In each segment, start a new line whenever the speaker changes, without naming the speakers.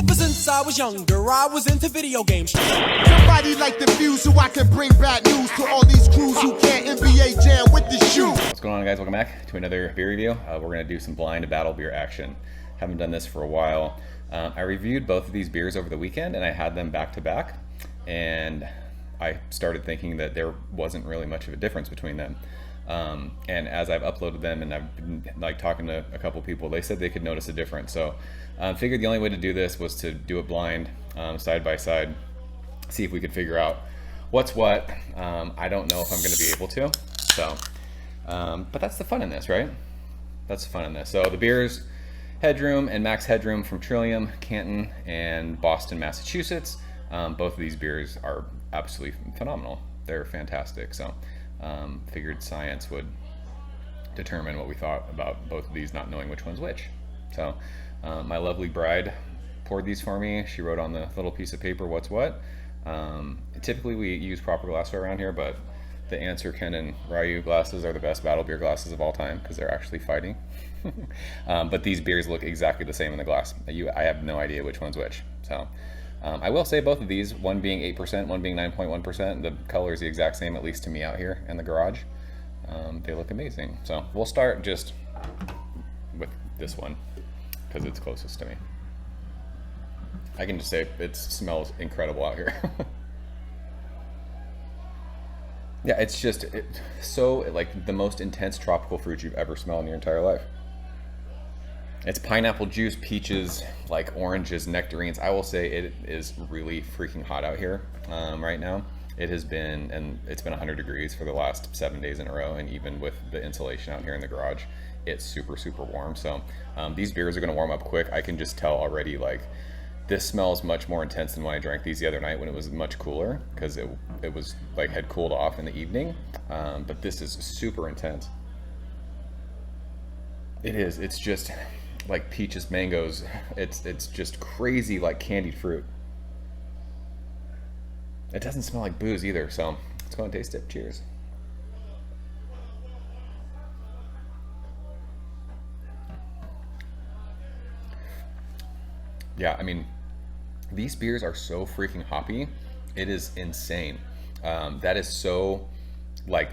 Ever since I was younger, I was into video games.
Somebody like the fuse so I can bring bad news to all these crews who can't NBA jam with the shoe.
What's going on, guys? Welcome back to another beer review. We're going to do some blind battle beer action. Haven't done this for a while. I reviewed both of these beers over the weekend and I had them back to back, and I started thinking that there wasn't really much of a difference between them. And as I've uploaded them and I've been like talking to a couple people, they said they could notice a difference. So I figured the only way to do this was to do it blind, side by side, see if we could figure out what's what. I don't know if I'm going to be able to. So, but that's the fun in this, right? That's the fun in this. So the beers, Headroom and Max Headroom from Trillium, Canton, and Boston, Massachusetts. Both of these beers are absolutely phenomenal. They're fantastic. So figured science would determine what we thought about both of these, not knowing which one's which. So my lovely bride poured these for me. She wrote on the little piece of paper what's what. Typically we use proper glassware around here, but the Answer Ken and Ryu glasses are the best battle beer glasses of all time because they're actually fighting. But these beers look exactly the same in the glass. I have no idea which one's which. So I will say both of these, one being 8%, one being 9.1%, the color is the exact same, at least to me out here in the garage. They look amazing. So we'll start just with this one because it's closest to me. I can just say it smells incredible out here. Yeah, it's just so like the most intense tropical fruit you've ever smelled in your entire life. It's pineapple juice, peaches, like oranges, nectarines. I will say it is really freaking hot out here right now. It has been, and it's been 100 degrees for the last 7 days in a row, and even with the insulation out here in the garage, it's super, super warm. So these beers are gonna warm up quick. I can just tell already, like, this smells much more intense than when I drank these the other night when it was much cooler, because it was like had cooled off in the evening. But this is super intense. It is. It's just like peaches, mangoes. It's just crazy, like candied fruit. It doesn't smell like booze either. So let's go and taste it. Cheers. Yeah, I mean, these beers are so freaking hoppy. It is insane. That is so like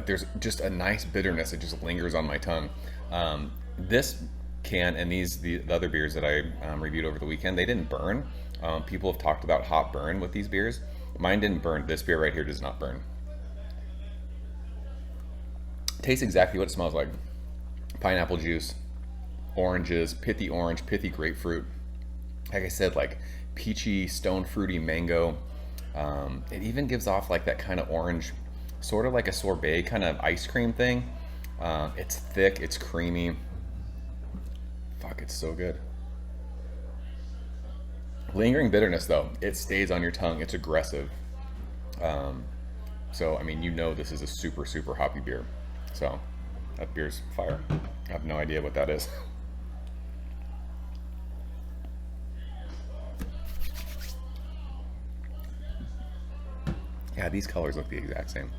there's just a nice bitterness that just lingers on my tongue. This can and the other beers that I reviewed over the weekend, they didn't burn. People have talked about hot burn with these beers. Mine didn't burn. This beer right here does not burn. Tastes exactly what it smells like. Pineapple juice, oranges, pithy orange, pithy grapefruit. Like I said, like peachy, stone fruity mango. It even gives off like that kind of orange, sort of like a sorbet kind of ice cream thing. It's thick, it's creamy. Fuck, it's so good. Lingering bitterness though, it stays on your tongue. It's aggressive. So I mean, you know this is a super, super hoppy beer. So that beer's fire. I have no idea what that is. Yeah, these colors look the exact same.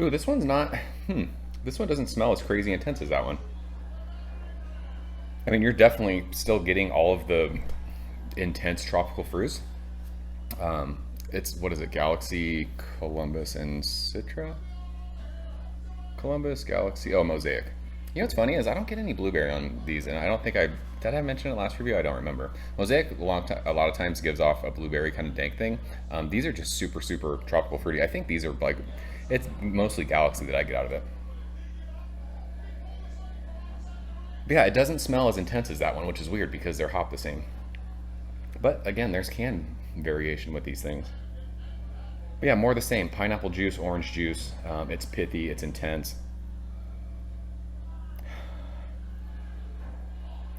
Ooh, this one's not, this one doesn't smell as crazy intense as that one. I mean, you're definitely still getting all of the intense tropical fruits. It's, what is it, Galaxy, Columbus, and Citra? Columbus, Galaxy, oh, Mosaic. You know what's funny is I don't get any blueberry on these, and I don't think did I mention it last review? I don't remember. Mosaic a lot of times gives off a blueberry kind of dank thing. These are just super, super tropical fruity. I think these are like, it's mostly Galaxy that I get out of it. But yeah, it doesn't smell as intense as that one, which is weird because they're hopped the same. But again, there's can variation with these things. But yeah, more the same. Pineapple juice, orange juice. It's pithy, it's intense.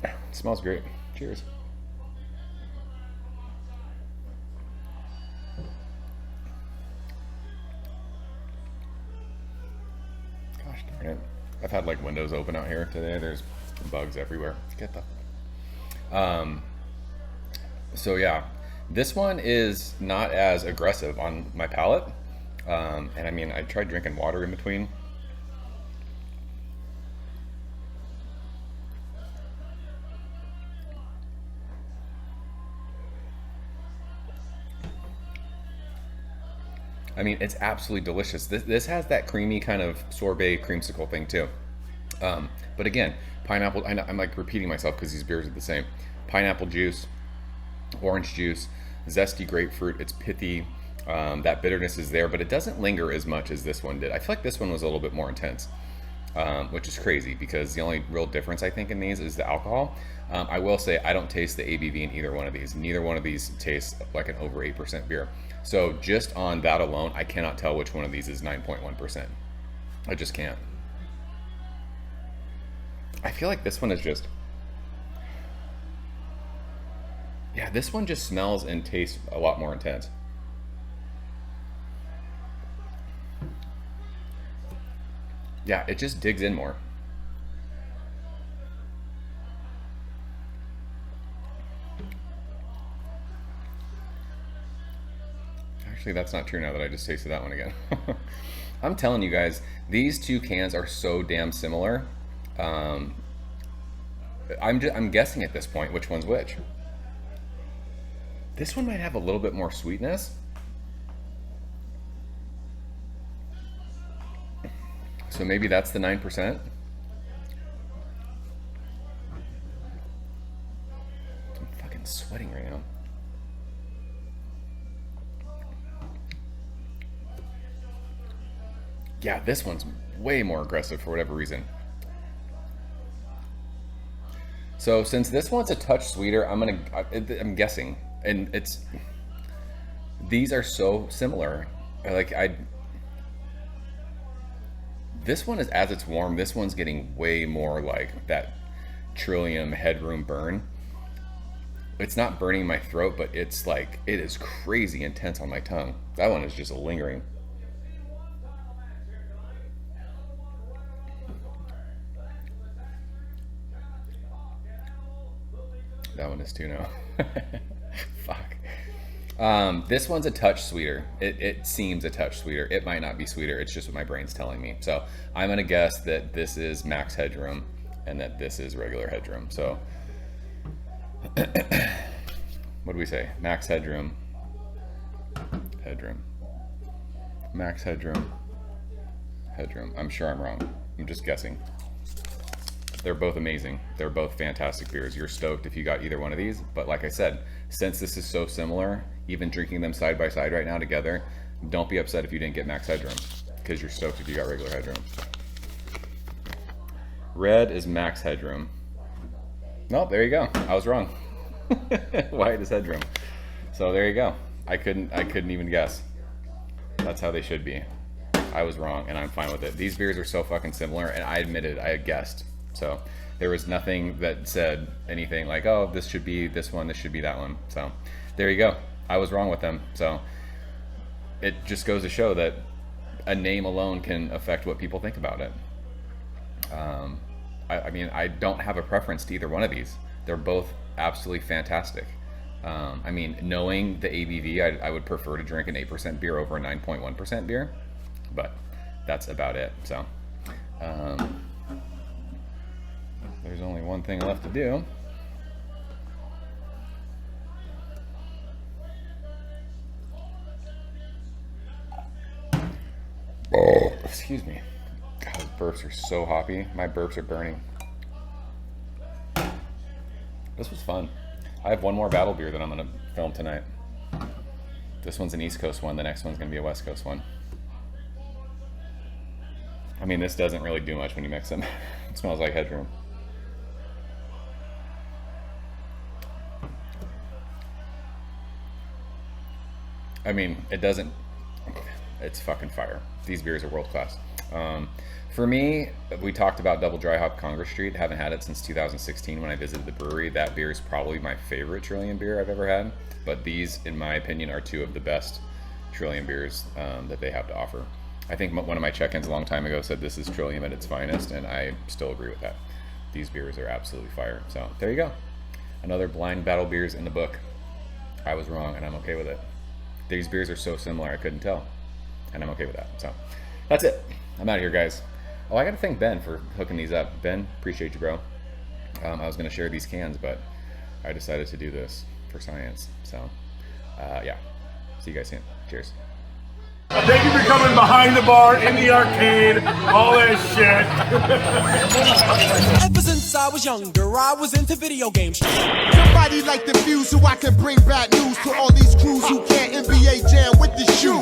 It smells great. Cheers. Gosh darn it. I've had like windows open out here today. There's bugs everywhere. Get the... So yeah, this one is not as aggressive on my palate. And I mean, I tried drinking water in between. I mean, it's absolutely delicious. This has that creamy kind of sorbet creamsicle thing too. But again, pineapple. I'm like repeating myself because these beers are the same. Pineapple juice, orange juice, zesty grapefruit. It's pithy. That bitterness is there, but it doesn't linger as much as this one did. I feel like this one was a little bit more intense, which is crazy because the only real difference I think in these is the alcohol. I will say I don't taste the ABV in either one of these. Neither one of these tastes like an over 8% beer. So just on that alone, I cannot tell which one of these is 9.1%. I just can't. I feel like this one is just... Yeah, this one just smells and tastes a lot more intense. Yeah, it just digs in more. Actually, that's not true now that I just tasted that one again. I'm telling you guys, these two cans are so damn similar. I'm guessing at this point which one's which. This one might have a little bit more sweetness. So maybe that's the 9%. I'm fucking sweating right now. Yeah, this one's way more aggressive for whatever reason. So since this one's a touch sweeter, I'm guessing, and these are so similar. This one is, as it's warm, this one's getting way more like that Trillium Headroom burn. It's not burning my throat, but it's like, it is crazy intense on my tongue. That one is just lingering. That one is too now. Fuck. This one's a touch sweeter. It seems a touch sweeter. It might not be sweeter. It's just what my brain's telling me. So I'm gonna guess that this is max headroom and that this is regular headroom. So what do we say? Max headroom. Headroom. Max headroom. Headroom. I'm sure I'm wrong. I'm just guessing. They're both amazing. They're both fantastic beers. You're stoked if you got either one of these. But like I said, since this is so similar, even drinking them side by side right now together, don't be upset if you didn't get max headroom, because you're stoked if you got regular headroom. Red is max headroom. Nope, there you go. I was wrong. White is headroom. So there you go. I couldn't even guess. That's how they should be. I was wrong, and I'm fine with it. These beers are so fucking similar, and I admitted I had guessed. So there was nothing that said anything like, oh, this should be this one, this should be that one. So there you go. I was wrong with them. So it just goes to show that a name alone can affect what people think about it. I mean, I don't have a preference to either one of these. They're both absolutely fantastic. I mean, knowing the ABV, I would prefer to drink an 8% beer over a 9.1% beer, but that's about it. So there's only one thing left to do. Oh, excuse me. God, those burps are so hoppy. My burps are burning. This was fun. I have one more battle beer that I'm going to film tonight. This one's an East Coast one. The next one's going to be a West Coast one. I mean, this doesn't really do much when you mix them. It smells like Headroom. I mean, it doesn't, it's fucking fire. These beers are world class. For me, we talked about Double Dry Hop Congress Street. Haven't had it since 2016 when I visited the brewery. That beer is probably my favorite Trillium beer I've ever had. But these, in my opinion, are two of the best Trillium beers that they have to offer. I think one of my check-ins a long time ago said this is Trillium at its finest, and I still agree with that. These beers are absolutely fire. So there you go. Another blind battle beers in the book. I was wrong, and I'm okay with it. These beers are so similar, I couldn't tell. And I'm okay with that. So that's it. I'm out of here, guys. Oh, I got to thank Ben for hooking these up. Ben, appreciate you, bro. I was going to share these cans, but I decided to do this for science. So, yeah. See you guys soon. Cheers.
Thank you for coming behind the bar, in the arcade, all that shit.
Ever since I was younger, I was into video games.
Somebody like the fuse so I can bring bad news to all these crews who can't NBA jam with the shoe.